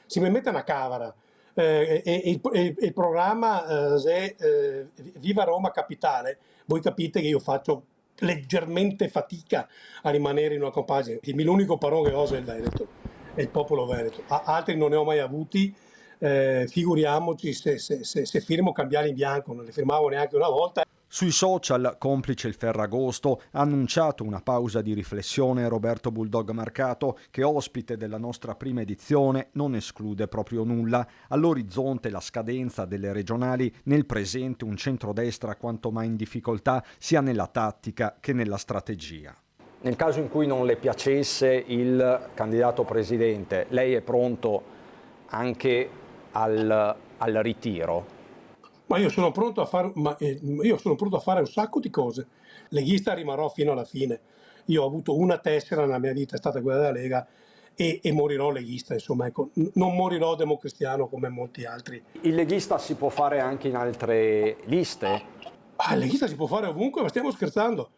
si mi mette una cavara. Il programma Viva Roma Capitale, voi capite che io faccio leggermente fatica a rimanere in una compagine. L'unico parole che oso è il Veneto, è il popolo veneto. Altri non ne ho mai avuti, figuriamoci se firmo cambiali in bianco, non le firmavo neanche una volta. Sui social, complice il Ferragosto, ha annunciato una pausa di riflessione Roberto Bulldog Marcato, che ospite della nostra prima edizione non esclude proprio nulla. All'orizzonte la scadenza delle regionali, nel presente un centrodestra quanto mai in difficoltà sia nella tattica che nella strategia. Nel caso in cui non le piacesse il candidato presidente, lei è pronto anche al ritiro? Ma io sono pronto a fare un sacco di cose. Leghista rimarrò fino alla fine. Io ho avuto una tessera nella mia vita, è stata quella della Lega, e morirò leghista, insomma, ecco. Non morirò democristiano come molti altri. Il leghista si può fare anche in altre liste? Il leghista si può fare ovunque, ma stiamo scherzando.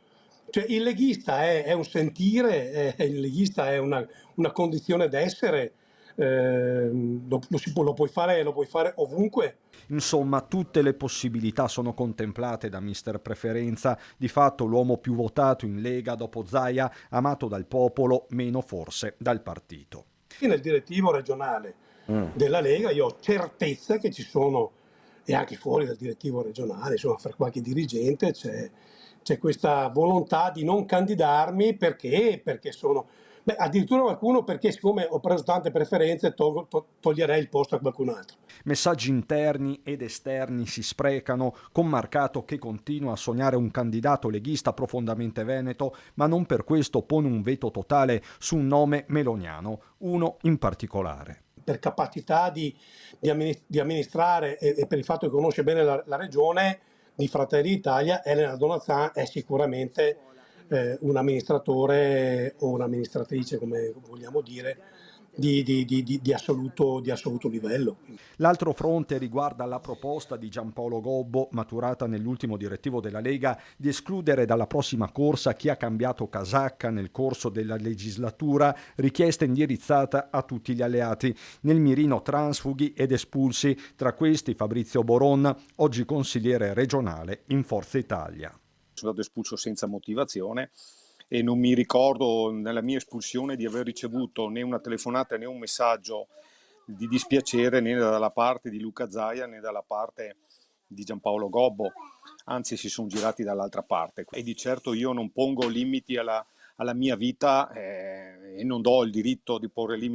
Cioè, il leghista è un sentire, il leghista è una condizione d'essere, lo puoi fare ovunque. Insomma, tutte le possibilità sono contemplate da mister Preferenza, di fatto l'uomo più votato in Lega dopo Zaia, amato dal popolo, meno forse dal partito. Nel direttivo regionale della Lega io ho certezza che ci sono, e anche fuori dal direttivo regionale, insomma, fra qualche dirigente c'è questa volontà di non candidarmi perché sono... addirittura qualcuno perché siccome ho preso tante preferenze toglierei il posto a qualcun altro. Messaggi interni ed esterni si sprecano, con Marcato che continua a sognare un candidato leghista profondamente veneto, ma non per questo pone un veto totale su un nome meloniano, uno in particolare. Per capacità di amministrare e per il fatto che conosce bene la regione di Fratelli d'Italia, Elena Donazan è sicuramente un amministratore o un'amministratrice, come vogliamo dire, di assoluto livello. L'altro fronte riguarda la proposta di Giampaolo Gobbo, maturata nell'ultimo direttivo della Lega, di escludere dalla prossima corsa chi ha cambiato casacca nel corso della legislatura, richiesta indirizzata a tutti gli alleati. Nel mirino transfughi ed espulsi, tra questi Fabrizio Boron, oggi consigliere regionale in Forza Italia. Sono stato espulso senza motivazione e non mi ricordo nella mia espulsione di aver ricevuto né una telefonata né un messaggio di dispiacere né dalla parte di Luca Zaia né dalla parte di Giampaolo Gobbo, anzi si sono girati dall'altra parte. E di certo io non pongo limiti alla mia vita e non do il diritto di porre limiti